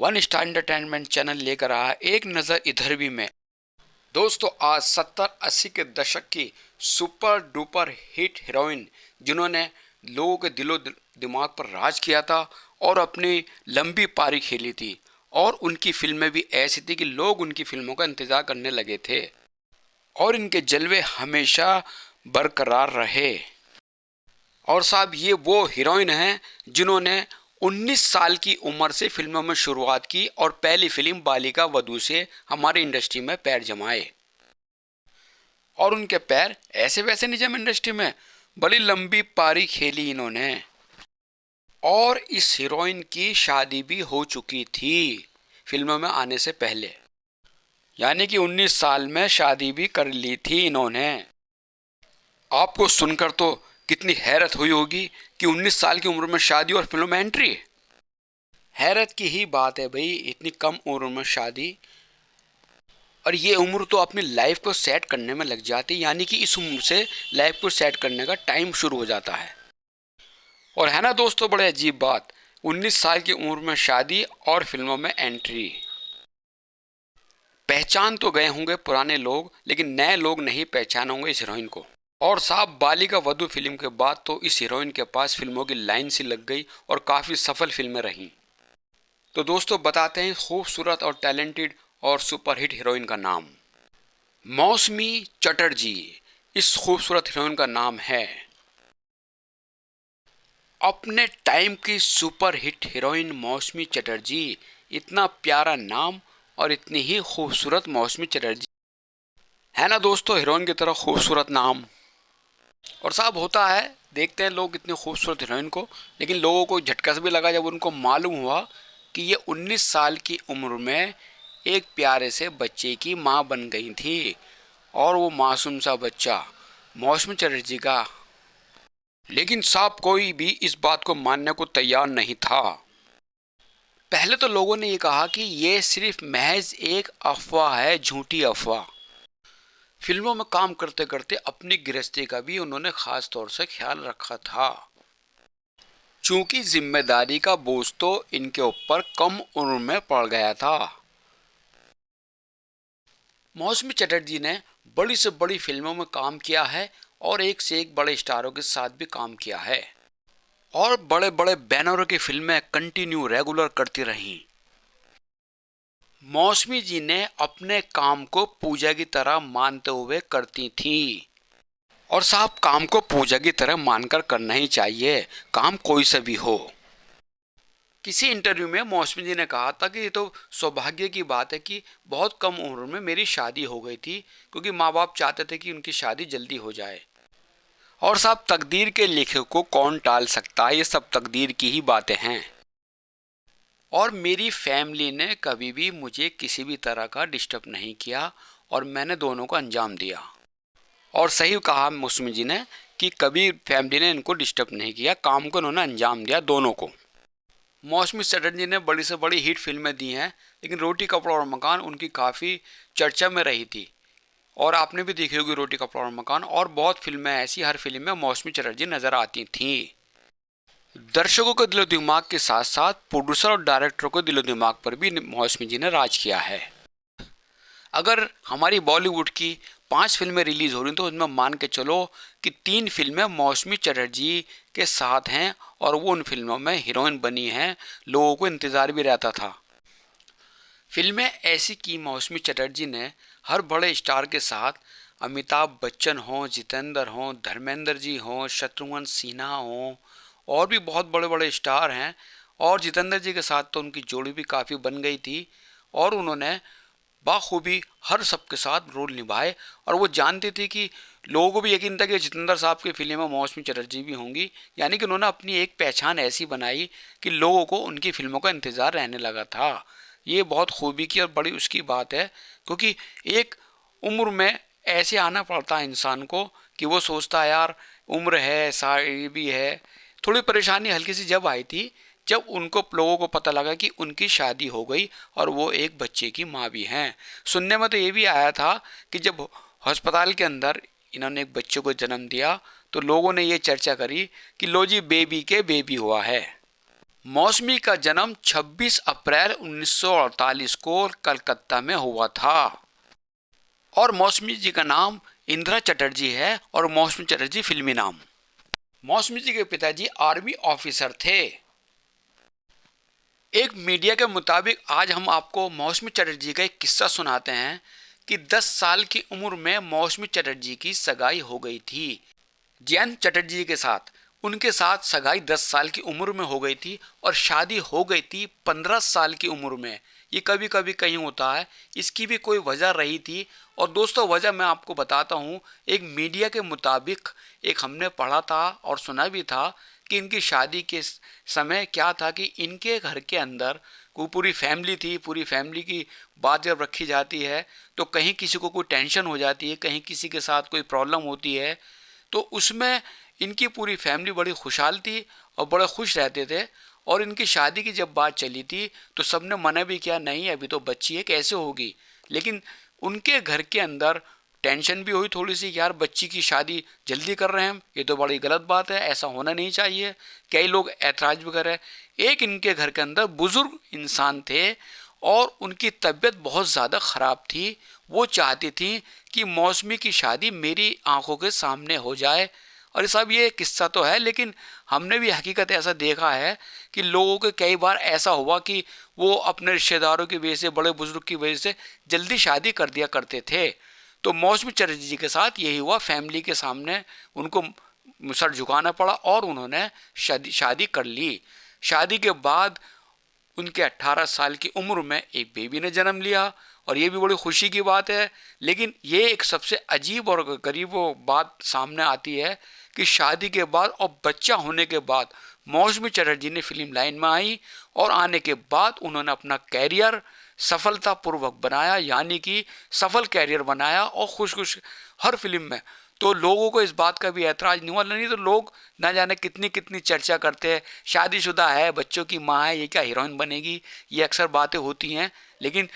One star entertainment channel लेकर आया एक नज़र इधर भी में। दोस्तों, आज 70-80 के दशक की सुपर डुपर हिट हीरोइन जिन्होंने लोगों के दिलो दिमाग पर राज किया था और अपनी लंबी पारी खेली थी, और उनकी फिल्में भी ऐसी थी कि लोग उनकी फिल्मों का इंतजार करने लगे थे और इनके जलवे हमेशा बरकरार रहे। और साहब, ये वो हीरोइन हैं जिन्होंने 19 साल की उम्र से फिल्मों में शुरुआत की और पहली फिल्म बालिका वधू से हमारी इंडस्ट्री में पैर जमाए। और उनके पैर ऐसे वैसे नहीं जमे इंडस्ट्री में, बड़ी लंबी पारी खेली इन्होंने। और इस हीरोइन की शादी भी हो चुकी थी फिल्मों में आने से पहले, यानी कि 19 साल में शादी भी कर ली थी इन्होंने। आपको सुनकर तो कितनी हैरत हुई होगी कि 19 साल की उम्र में शादी और फिल्म में एंट्री। हैरत की ही बात है भाई, इतनी कम उम्र में शादी। और ये उम्र तो अपनी लाइफ को सेट करने में लग जाती, यानी कि इस उम्र से लाइफ को सेट करने का टाइम शुरू हो जाता है। और है ना दोस्तों, बड़े अजीब बात, 19 साल की उम्र में शादी और फिल्मों में एंट्री। पहचान तो गए होंगे पुराने लोग, लेकिन नए लोग नहीं पहचान होंगे इस हीरोइन को। और साहब, बालिका वधू फिल्म के बाद तो इस हीरोइन के पास फिल्मों की लाइन सी लग गई और काफ़ी सफल फिल्में रहीं। तो दोस्तों, बताते हैं खूबसूरत और टैलेंटेड और सुपरहिट हीरोइन का नाम। मौसमी चटर्जी इस खूबसूरत हीरोइन का नाम है। अपने टाइम की सुपरहिट हीरोइन मौसमी चटर्जी, इतना प्यारा नाम और इतनी ही खूबसूरत मौसमी चटर्जी, है ना दोस्तों, हीरोइन की तरह खूबसूरत नाम। और साहब, होता है, देखते हैं लोग इतनी खूबसूरत हीरोइन को, लेकिन लोगों को झटका भी लगा जब उनको मालूम हुआ कि ये 19 साल की उम्र में एक प्यारे से बच्चे की माँ बन गई थी, और वो मासूम सा बच्चा मौसमी चटर्जी का। लेकिन साहब, कोई भी इस बात को मानने को तैयार नहीं था। पहले तो लोगों ने ये कहा कि ये सिर्फ महज एक अफवाह है, झूठी अफवाह। फिल्मों में काम करते करते अपनी गृहस्थी का भी उन्होंने खास तौर से ख्याल रखा था, चूंकि जिम्मेदारी का बोझ तो इनके ऊपर कम उम्र में पड़ गया था। मौसमी चटर्जी ने बड़ी से बड़ी फिल्मों में काम किया है और एक से एक बड़े स्टारों के साथ भी काम किया है, और बड़े बड़े बैनरों की फिल्में कंटिन्यू रेगुलर करती रहीं। मौसमी जी ने अपने काम को पूजा की तरह मानते हुए करती थी। और साहब, काम को पूजा की तरह मानकर करना ही चाहिए, काम कोई सा भी हो। किसी इंटरव्यू में मौसमी जी ने कहा था कि ये तो सौभाग्य की बात है कि बहुत कम उम्र में मेरी शादी हो गई थी, क्योंकि माँ बाप चाहते थे कि उनकी शादी जल्दी हो जाए। और साहब, तकदीर के लिखे को कौन टाल सकता है, ये सब तकदीर की ही बातें हैं। और मेरी फैमिली ने कभी भी मुझे किसी भी तरह का डिस्टर्ब नहीं किया, और मैंने दोनों को अंजाम दिया। और सही कहा मौसमी जी ने कि कभी फैमिली ने इनको डिस्टर्ब नहीं किया, काम को इन्होंने अंजाम दिया दोनों को। मौसमी चटर्जी ने बड़ी से बड़ी हिट फिल्में दी हैं, लेकिन रोटी कपड़ा और मकान उनकी काफ़ी चर्चा में रही थी। और आपने भी देखी होगी रोटी कपड़ा और मकान, और बहुत फिल्में ऐसी, हर फिल्म में मौसमी चटर्जी नजर आती थीं। दर्शकों के दिलो दिमाग के साथ साथ प्रोड्यूसर और डायरेक्टर के दिलो दिमाग पर भी मौसमी जी ने राज किया है। अगर हमारी बॉलीवुड की 5 फिल्में रिलीज हो रही तो उसमें मान के चलो कि 3 फिल्में मौसमी चटर्जी के साथ हैं, और वो उन फिल्मों में हीरोइन बनी हैं, लोगों को इंतज़ार भी रहता था। फिल्में ऐसी की मौसमी चटर्जी ने हर बड़े स्टार के साथ, अमिताभ बच्चन हों, जितेंद्र हों, धर्मेंद्र जी हों, शत्रुघ्न सिन्हा हों, और भी बहुत बड़े बड़े स्टार हैं। और जितेंद्र जी के साथ तो उनकी जोड़ी भी काफ़ी बन गई थी, और उन्होंने बाखूबी हर सबके साथ रोल निभाए। और वो जानती थी कि लोगों को भी यकीन था कि जितेंद्र साहब की फिल्म में मौसमी चटर्जी भी होंगी, यानी कि उन्होंने अपनी एक पहचान ऐसी बनाई कि लोगों को उनकी फिल्मों का इंतज़ार रहने लगा था। ये बहुत खूबी की और बड़ी उसकी बात है, क्योंकि एक उम्र में ऐसे आना पड़ता है इंसान को कि वो सोचता है यार उम्र है, ये भी है। थोड़ी परेशानी हल्की सी जब आई थी, जब उनको लोगों को पता लगा कि उनकी शादी हो गई और वो एक बच्चे की माँ भी हैं। सुनने में तो ये भी आया था कि जब अस्पताल के अंदर इन्होंने एक बच्चे को जन्म दिया तो लोगों ने ये चर्चा करी कि लो जी, बेबी के बेबी हुआ है। मौसमी का जन्म 26 अप्रैल 1948 को कलकत्ता में हुआ था और मौसमी जी का नाम इंदिरा चटर्जी है और मौसमी चटर्जी फिल्मी नाम। मौसमी जी के पिताजी आर्मी ऑफिसर थे। एक मीडिया के मुताबिक आज हम आपको मौसमी चटर्जी का एक किस्सा सुनाते हैं कि 10 साल की उम्र में मौसमी चटर्जी की सगाई हो गई थी जयंत चटर्जी के साथ। उनके साथ सगाई 10 साल की उम्र में हो गई थी और शादी हो गई थी 15 साल की उम्र में। ये कभी कभी कहीं होता है, इसकी भी कोई वजह रही थी। और दोस्तों, वजह मैं आपको बताता हूँ। एक मीडिया के मुताबिक एक हमने पढ़ा था और सुना भी था कि इनकी शादी के समय क्या था कि इनके घर के अंदर कोई पूरी फैमिली थी। पूरी फैमिली की बात जब रखी जाती है तो कहीं किसी को कोई टेंशन हो जाती है, कहीं किसी के साथ कोई प्रॉब्लम होती है, तो उसमें इनकी पूरी फैमिली बड़ी खुशहाल थी और बड़े खुश रहते थे। और इनकी शादी की जब बात चली थी तो सबने मना भी किया, नहीं अभी तो बच्ची है कैसे होगी। लेकिन उनके घर के अंदर टेंशन भी हुई थोड़ी सी, यार बच्ची की शादी जल्दी कर रहे हैं, ये तो बड़ी गलत बात है, ऐसा होना नहीं चाहिए। कई लोग ऐतराज भी कर रहे हैं। एक इनके घर के अंदर बुजुर्ग इंसान थे और उनकी तबीयत बहुत ज़्यादा ख़राब थी। वो चाहती थी कि मौसमी की शादी मेरी आंखों के सामने हो जाए। और सब ये किस्सा तो है, लेकिन हमने भी हकीकत ऐसा देखा है कि लोगों के कई बार ऐसा हुआ कि वो अपने रिश्तेदारों की वजह से, बड़े बुजुर्ग की वजह से जल्दी शादी कर दिया करते थे। तो मौसमी चटर्जी जी के साथ यही हुआ, फैमिली के सामने उनको सर झुकाना पड़ा और उन्होंने शादी शादी कर ली। शादी के बाद उनके 18 साल की उम्र में एक बेबी ने जन्म लिया और ये भी बड़ी खुशी की बात है। लेकिन ये एक सबसे अजीब और गरीब बात सामने आती है कि शादी के बाद और बच्चा होने के बाद मौसमी चटर्जी ने फिल्म लाइन में आई और आने के बाद उन्होंने अपना कैरियर सफलतापूर्वक बनाया, यानी कि सफल कैरियर बनाया और खुश खुश हर फिल्म में। तो लोगों को इस बात का भी ऐतराज नहीं हुआ, नहीं तो लोग ना जाने कितनी कितनी चर्चा करते हैं, शादीशुदा है, बच्चों की माँ है, ये क्या हीरोइन बनेगी, ये अक्सर बातें होती हैं। लेकिन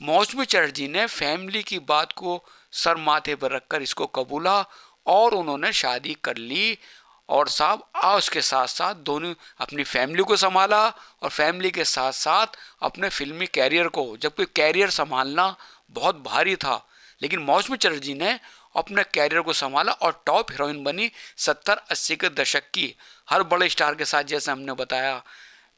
मौसमी चटर्जी ने फैमिली की बात को सर माथे पर रखकर इसको कबूला और उन्होंने शादी कर ली। और साहब उसके साथ साथ दोनों अपनी फैमिली को संभाला और फैमिली के साथ साथ अपने फिल्मी कैरियर को, जबकि कैरियर संभालना बहुत भारी था, लेकिन मौसमी चटर्जी ने अपने कैरियर को संभाला और टॉप हीरोइन बनी 70-80 के दशक की। हर बड़े स्टार के साथ जैसे हमने बताया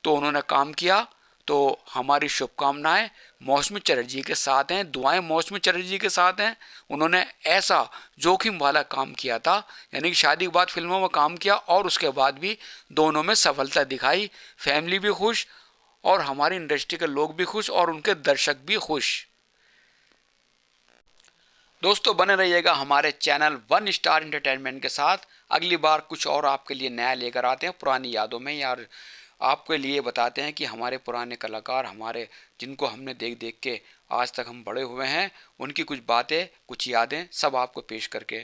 तो उन्होंने काम किया। तो हमारी शुभकामनाएं मौसमी चटर्जी के साथ हैं, दुआएं मौसमी चटर्जी के साथ हैं। उन्होंने ऐसा जोखिम वाला काम किया था, यानी कि शादी के बाद फिल्मों में काम किया और उसके बाद भी दोनों में सफलता दिखाई। फैमिली भी खुश और हमारी इंडस्ट्री के लोग भी खुश और उनके दर्शक भी खुश। दोस्तों, बने रहिएगा हमारे चैनल वन स्टार एंटरटेनमेंट के साथ। अगली बार कुछ और आपके लिए नया लेकर आते हैं, पुरानी यादों में, या आपके लिए बताते हैं कि हमारे पुराने कलाकार, हमारे जिनको हमने देख देख के आज तक हम बड़े हुए हैं, उनकी कुछ बातें, कुछ यादें सब आपको पेश करके